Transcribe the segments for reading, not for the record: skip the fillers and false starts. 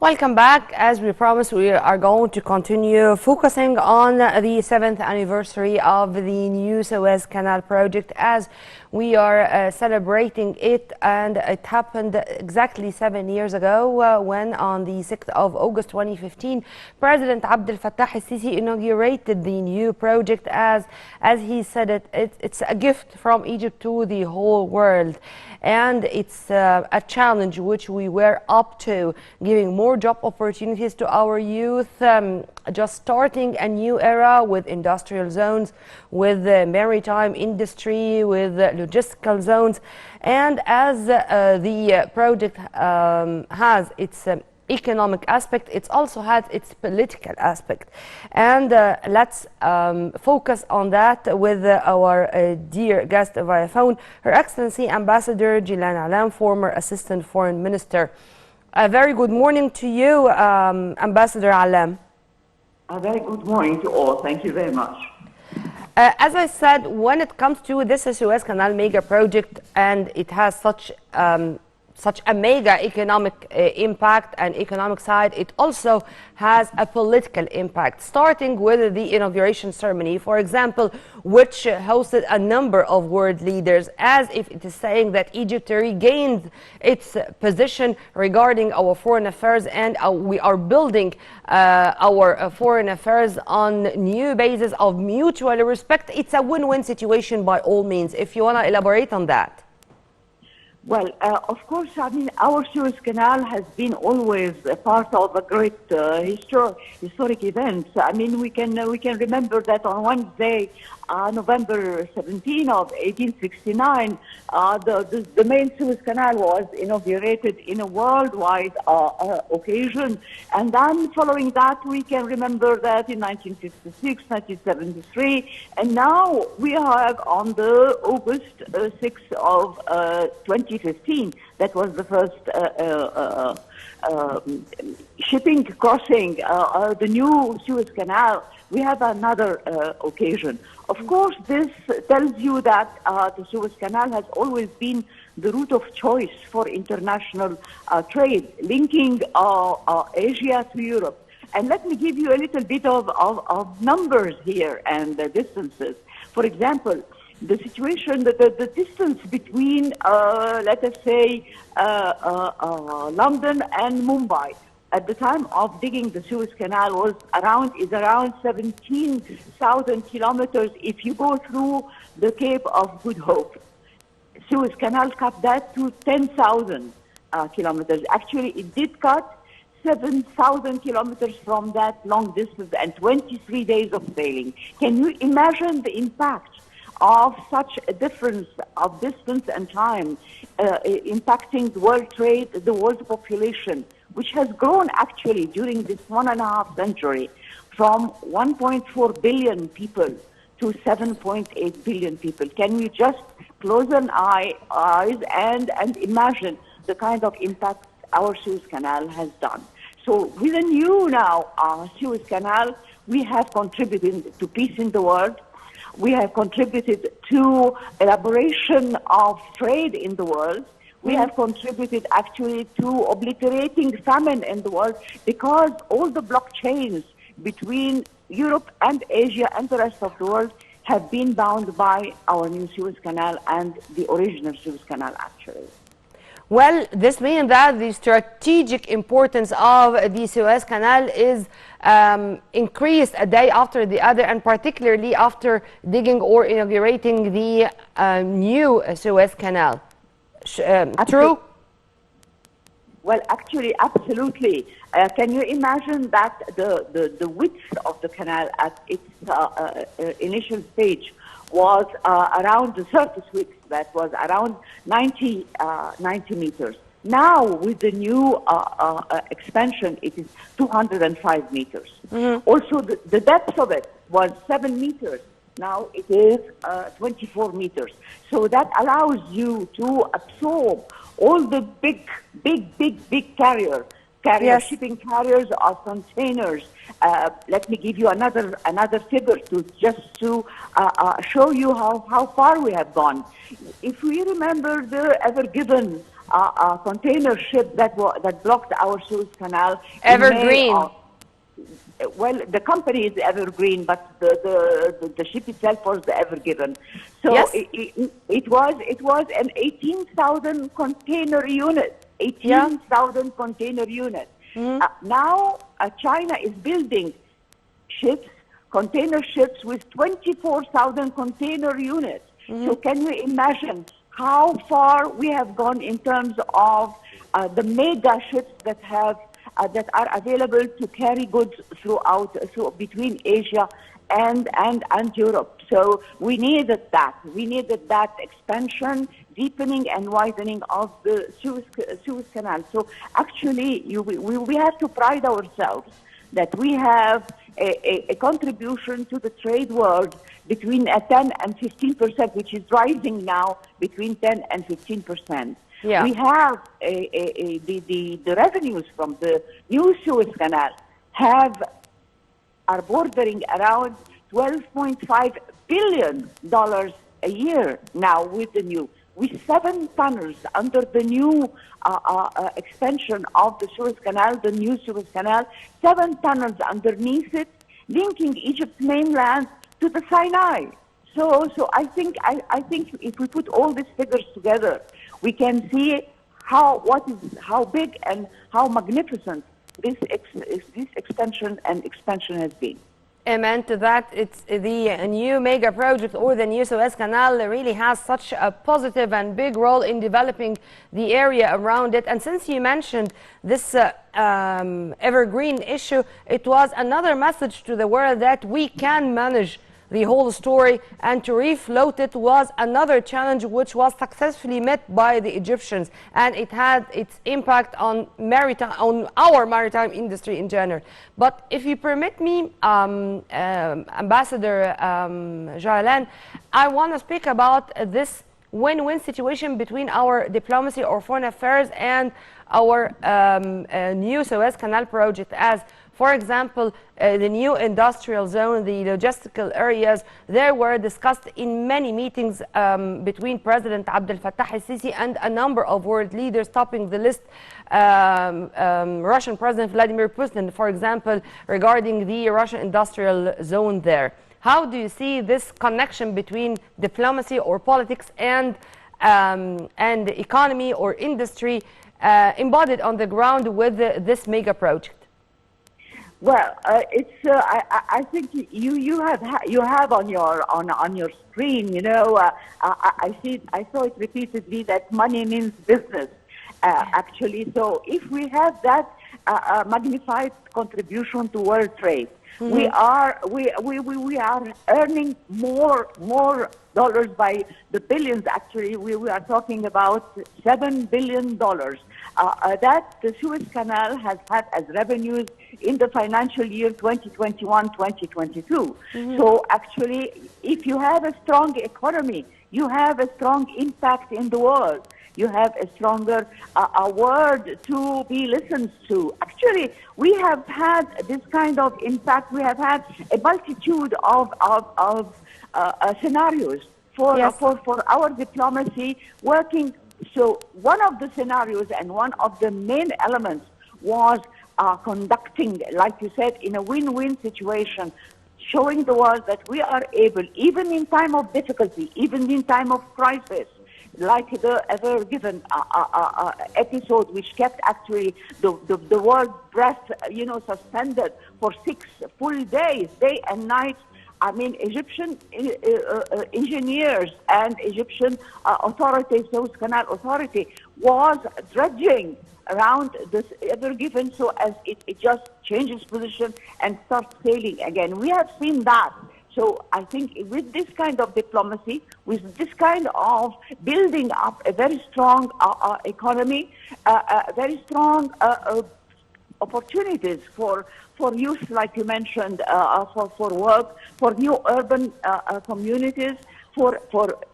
Welcome back. As we promised, we are going to continue focusing on the 7th anniversary of the new Suez Canal project as we are celebrating it, and it happened exactly 7 years ago when on the 6th of August 2015 President Abdel Fattah el-Sisi inaugurated the new project. As he said it's a gift from Egypt to the whole world, and it's a challenge which we were up to, giving more job opportunities to our youth, just starting a new era with industrial zones, with the maritime industry, with logistical zones. And as the project has its economic aspect, it also has its political aspect, and let's focus on that with our dear guest via phone, Her Excellency Ambassador Gilan Allaam, former Assistant Foreign Minister. A very good morning to you, Ambassador Allaam. A very good morning to all. Thank you very much. As I said, when it comes to this Suez Canal mega project, and it has such a mega economic impact and economic side, it also has a political impact, starting with the inauguration ceremony, for example, which hosted a number of world leaders, as if it is saying that Egypt regained its position regarding our foreign affairs, and we are building our foreign affairs on new basis of mutual respect. It's a win-win situation by all means. If you want to elaborate on that. Well, of course, I mean, our Suez Canal has been always a part of a great historic event. I mean, we can remember that on Wednesday, November 17 of 1869, the main Suez Canal was inaugurated in a worldwide occasion. And then following that, we can remember that in 1956, 1973, and now we have on the August 6th of 2015, that was the first shipping crossing the new Suez Canal. We have another occasion. Of course, this tells you that the Suez Canal has always been the route of choice for international trade, linking Asia to Europe. And let me give you a little bit of numbers here and the distances. For example, the situation, the distance between, let us say, London and Mumbai at the time of digging the Suez Canal is around 17,000 kilometers if you go through the Cape of Good Hope. Suez Canal cut that to 10,000 kilometers. Actually, it did cut 7,000 kilometers from that long distance and 23 days of sailing. Can you imagine the impact of such a difference of distance and time impacting the world trade, the world population, which has grown actually during this 1.5 century from 1.4 billion people to 7.8 billion people. Can you just close an eyes and imagine the kind of impact our Suez Canal has done? So with the new now Suez Canal, we have contributed to peace in the world. We have contributed to elaboration of trade in the world. We have contributed actually to obliterating famine in the world, because all the blockchains between Europe and Asia and the rest of the world have been bound by our new Suez Canal and the original Suez Canal actually. Well, this means that the strategic importance of the Suez Canal is increased a day after the other, and particularly after digging or inaugurating the new Suez Canal. True? Well, actually, absolutely. Can you imagine that the width of the canal at its initial stage was around the surface width, that was around 90 meters. Now, with the new expansion, it is 205 meters. Mm-hmm. Also, the depth of it was 7 meters. Now it is 24 meters. So that allows you to absorb all the big carriers, yes, shipping carriers or containers. Let me give you another figure to show you how far we have gone. If we remember the Ever Given container ship that blocked our Suez Canal in May Evergreen. well, the company is Evergreen, but the ship itself was the Ever Given. So Yes. it was an 18,000 container unit. 18,000 container unit. Now China is building ships, container ships with 24,000 container units. So can you imagine how far we have gone in terms of the mega ships that are available to carry goods between Asia and Europe. So we needed that. We needed that expansion, deepening and widening of the Suez Canal. So actually, we have to pride ourselves that we have a contribution to the trade world between 10 and 15%, which is rising now between 10 and 15%. Yeah. We have the revenues from the new Suez Canal are bordering around $12.5 billion a year now with 7 tunnels under the new extension of the Suez Canal, the new Suez Canal, 7 tunnels underneath it, linking Egypt's mainland to the Sinai. So I think if we put all these figures together, we can see how big and how magnificent this extension and expansion has been. Amen to that. It's the new mega project, or the new Suez Canal, really has such a positive and big role in developing the area around it. And since you mentioned this evergreen issue, it was another message to the world that we can manage the whole story, and to refloat it was another challenge which was successfully met by the Egyptians, and it had its impact on our maritime industry in general. But if you permit me, Ambassador Gilan, I want to speak about this win-win situation between our diplomacy or foreign affairs and our new Suez Canal project, as for example, the new industrial zone, the logistical areas, they were discussed in many meetings between President Abdel Fattah el-Sisi and a number of world leaders, topping the list Russian President Vladimir Putin, for example, regarding the Russian industrial zone there. How do you see this connection between diplomacy or politics and economy or industry embodied on the ground with this mega project? Well, it's. I think you have on your screen. You know, I saw it repeatedly that money means business. Actually, so if we have that magnified contribution to world trade, we are earning more dollars by the billions. Actually, we are talking about $7 billion that the Suez Canal has had as revenues in the financial year 2021-2022. So actually, if you have a strong economy, you have a strong impact in the world. You have a stronger word to be listened to. Actually, we have had this kind of impact. We have had a multitude of scenarios for our diplomacy working. So one of the scenarios and one of the main elements was conducting, like you said, in a win-win situation, showing the world that we are able, even in time of difficulty, even in time of crisis, like the Ever Given episode, which kept actually the world breath, suspended for 6 full days, day and night. I mean, Egyptian engineers and Egyptian authorities, Suez Canal Authority, was dredging around this Ever Given so as it just changes position and starts sailing again. We have seen that. So I think with this kind of diplomacy, with this kind of building up a very strong economy, very strong opportunities for youth, like you mentioned, for work, for new urban communities, for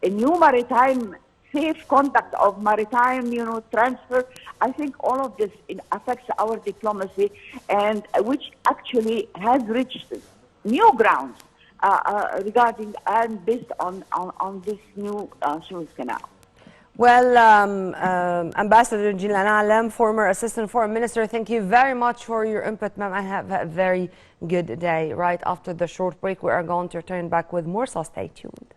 a new maritime safe conduct of maritime, transfer. I think all of this affects our diplomacy, and which actually has reached new grounds regarding and based on this new Suez Canal. Well, Ambassador Gilan Allaam, former Assistant Foreign Minister, thank you very much for your input, ma'am, and have a very good day. Right after the short break, we are going to return back with more, so stay tuned.